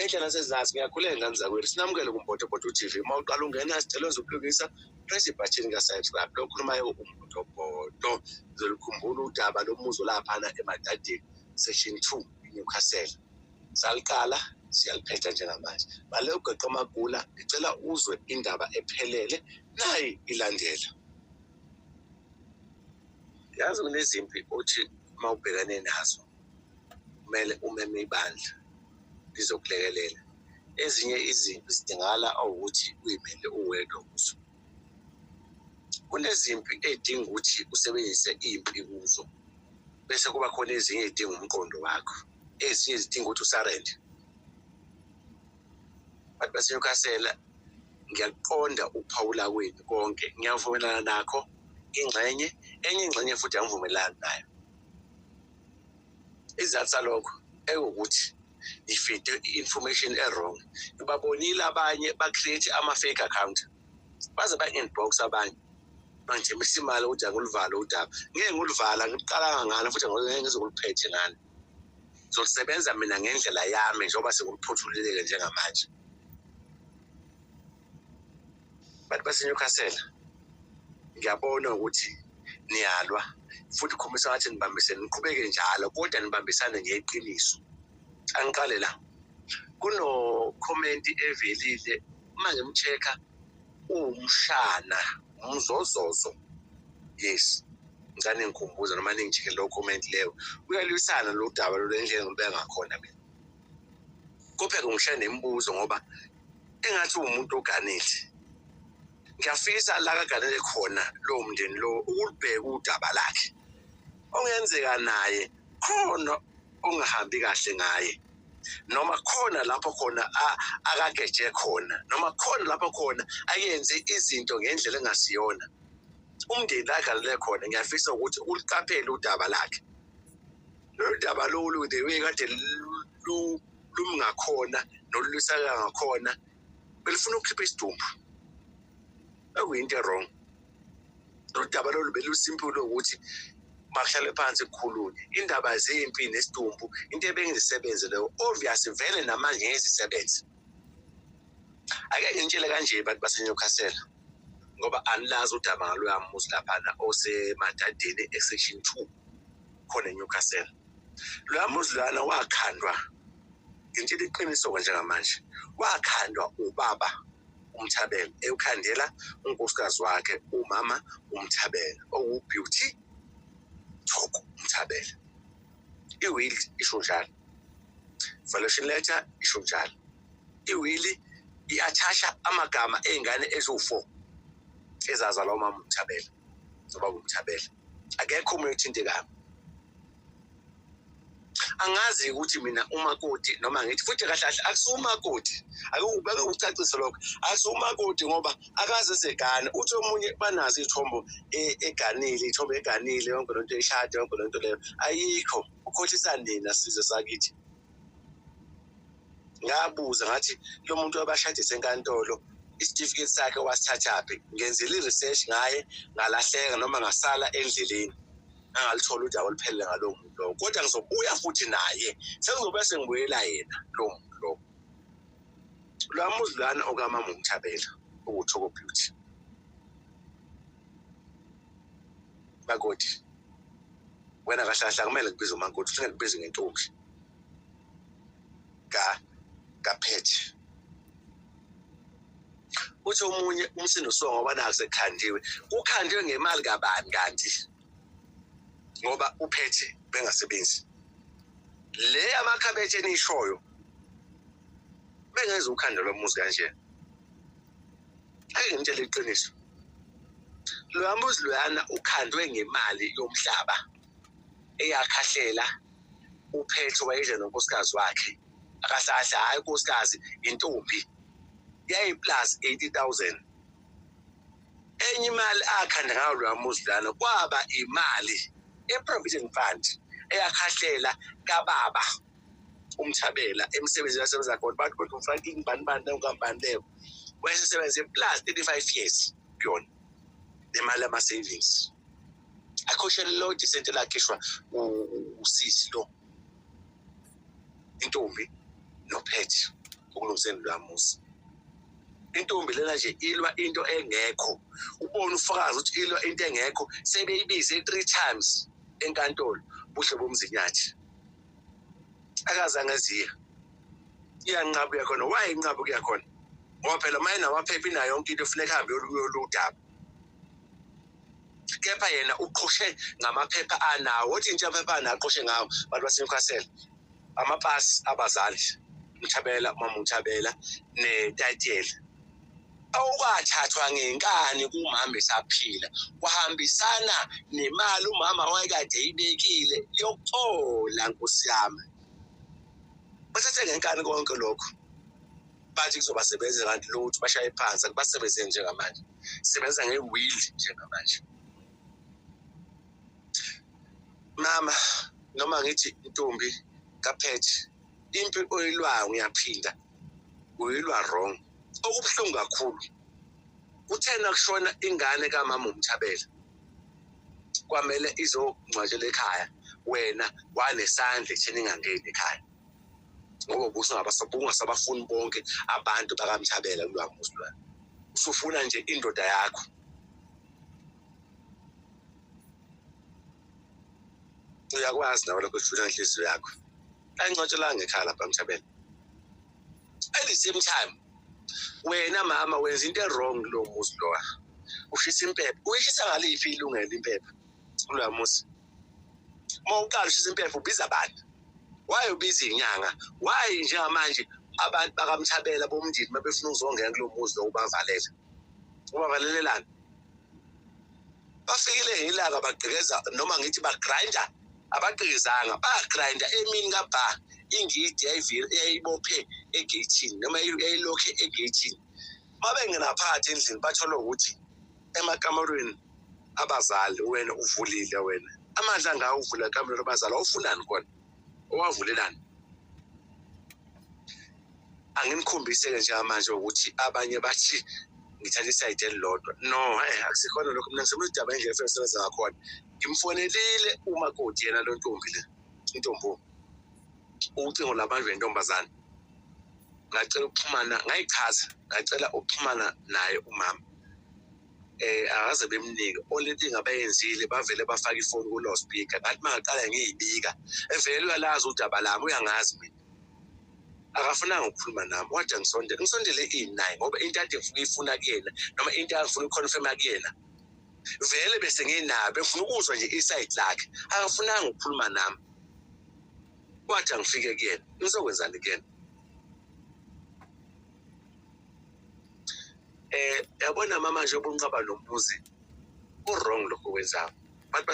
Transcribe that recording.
endlela sezazi ngiyakhuleka ngani zakwethu sinamukele kuMbotoboto TV mawuqala ungena sicela uzokulungisa press button ka subscribe lo khulumayo uMbotoboto zolukhumbula udaba lomuzo laphana eMadadeni section 2 eNewcastle saliqala siyaliphetha njengamanje bale uGeqa Magula ngicela uzwe indaba ephelele nayi ilandela yazi kunezimpi othi mawubhekane nazo kumele umeme ibandla lizokulekelela ezinye izimpi zidingala ukuthi uyimele uwedwa kuzo kunezimpi edinga ukuthi usebenzise impi kuzo bese kuba khona ezinye edinga umqondo wakho ezinye zidinga ukuthi usarende abantu baseNewcastle ngiyaqonda uPaula kwenu konke ngiyavumelana nakho ingxenye enye ingxenye futhi angivumelani nayo izathu salokho ukuthi ifide information wrong babonile abanye ba create ama fake account baze ba inbox abanye manje misimali ukuthi anguluvala udaba ngeke nguluvala ngiqala ngani futhi ngeke ngizokuliphethe ngani zosebenza mina ngendlela yami njengoba sekuphothulile njengamanje bantu baseNewcastle ngiyabona ukuthi niyalwa futhi khomisa ngathi nibambisene niqhubeke njalo kodwa nibambisane ngeqiniso angiqale la kuno comment evelile manje ngimcheka umshana umzozozo yes ngane ngikhumbuza noma ningicheke lo comment leyo uyalwisana lo daba lo lendlela ngibeka ngakhona mina kuphela ngishane imibuzo ngoba engathi umuntu oganile ngiyafisa la kaganele khona lo mndeni lo ukulibheka udaba lakhe ongenzeka naye khona ongahambi kahle ngaye noma khona lapho khona akageje khona noma khona lapho khona ayenze izinto ngendlela engasiyona umndeni agalele khona ngiyafisa ukuthi uliqaphele udaba lakhe lo daba lo the way kade lumngakhona nolwisaka ngakhona belifuna ukukhipha isidumbu akuyinto wrong lo daba lo belusimple ukuthi bahlale phansi kukhulunywe indaba zempi nesidumbu into ebengisebenze leyo obvious vele namanje ngezisebenza ake ngitshele kanje abantu baseNewcastle ngoba anilazi udaba ngalo yamuzi laphana oseMadadeni section 2 khona eNewcastle lo yamuzi lana wakhandwa ngitshela iqiniso njengamanje wakhandwa ubaba uMthabela ekhandela unkosikazi wakhe umama uMthabela oWbeauty Thoko Mthabela iwill isho njalo valuation letter isho njalo iwill iathasha amagama ezingane ezo4 ezazalwa umama uMthabela ubaba uMthabela akekho umuntu othintekayo angazi ukuthi mina umakoti noma ngithi futhi kahle kahle akusumakoti akubeke ucacise lokho akusumakoti ngoba akaze segana uthi omunye banazi izithombo eganile ithombo eganile yonke lonto eshade yonke lonto leyo ayikho ukhohlisa nina size sakithi ngabuza ngathi lo muntu wabashadise enkantolo isitifiketi sakhe wasithathaphi ngenzile research ngaye ngalahleka noma ngasala endleleni angalithola udaba oluphelele ngalo muntu lo kodwa ngizobuya futhi naye sengizobe sengibuyela yena lo muntu lo lwamuzulana okamama uMthabela uThoko Beauty makoti wena kahlahla kumele ngibize umakoti ufike ngibize ngentombi kaphethe uthi omunye umsindo songo ngoba nakusekhandiwe ukhandiwe ngemali kabani kanti ngoba uphethe bengasebenzi le amakhabethe enishoyo bengeza ukhanda lomuzi kanje ake ngitshele iqiniso lo yamuzi loyana ukhandwe ngemali yomhlaba eyakhahlela uphethe wayedla nonkosikazi wakhe akahlahla hayi unkosikazi intombi yayi plus 80,000 enye imali akhanda ngayo lo yamuzi lana kwaba imali eprovident fund eyakhahlela kababa uMthabela emsebenzi wasebenza khona bathi kodwa uFranklin banibani nenkampani leyo wayesebenza plus 35 years beyond nemali ama savings akhoshela lo disent lakhishwa usisi lo intombi nophethe ukulungiseni lo muzi. Intombi lena nje ilwa into engekho. Ubona ufakazi ukuthi ilwa into engekho sebeyibize 3 times enkantolo buhle bomzinyathi. Akazange aziya. Iyanqabu yakhona. Why inqabu yakhona? Ngoba phela manje namaphepha inayo yonke into kufanele hambe yoludaba. Kepha yena uqoshe ngamaphepha anawo. Wathi into amaphepha anaqoshe ngawo bantu baseNewcastle. Amapasi abazali. Mthabela, mama Mthabela neTayitela. Awukathathwa ngenkani kumama esaphila. Kwahambisana nemali umama wayekade eyibekile yokuthola Nkosi yami. Bathathe ngenkani konke lokho. Bathi kuzobasebenza kanti lutho bashaye phansi akubasebenze njengamanje. Sebenza ngewill njengamanje. Mama noma ngithi intombi kaPhethe impi oyilwayo ngiyaphinda uyilwa wrong. Okubuhlungu kakhulu. Kuthena kushona ingane kaMama uMthabela. Kwamele izongcwatshela ekhaya. Wena wanesandla ekutheni ingangeni ekhaya. Ngoba ubungasabafuni bonke abantu bakaMthabela kulwa muzi lwana. Usufuna nje indoda yakho. Uyakwazi nawe lokho ufuna inhliziyo yakho. Ayingcwatshela ngekhaya lapha Mthabela. At the same time wena mama wenza into wrong lo muzi lo. Ushisa impepha. Uyishisa ngaliphi ilungelo impepha? Kulwa muzi. Mawuqala ushisa impepha ubiza abantu. Why ubiza inyanga? Why njengamanje abantu bakaMthabela bomndini mabefuna ukuzongena kulo muzi lo ubavalele? Ubavalelelana. Bafikile ilanga bagqekeza noma ngithi bagrinder abagqizanga bagrinder emini kaBha ingidi yayibophe egate noma yayilokhe egate. Mabengena phakathi endlini bathola ukuthi emakamarweni abazali wena uvulile wena. Amandla ngawo uvula ikamero abazali awufunani khona? Owavulelani? Anginikhombise ke njengamanje ukuthi abanye bathi ngithatha iside elilodwa. No, akusikhona lokho mina ngisebenzisa udaba nje esebenza ngakhona. Ngimfonelile umakoti yena lo ntombi le. Intombo. Ucingo labantu bentombazana. Ngacela ukuxhumana, ngayichaza, ngacela ukuxhumana naye umama. Akaze bemnike. Only thing abayenzile bavele bafaka ifoni ku loudspeaker. Ngathi mangaqala ngiyibika. Evele uyalazi udaba lami uyangazi mina. Akafunanga ukukhuluma nami. Wathi ngisondele i9 ngoba into ade ngifuna kuyena noma into angifuna ukuconfirm kuyena. Vele bese nginabo ngifuna ukuzwa nje iside lakhe. Akafunanga ukukhuluma nami. Wathi angifike kuyena. Ngizokwenzani kuyena? Yabona mama nje obunqaba nomuzi. Ku wrong lokho kwenzayo. Bantu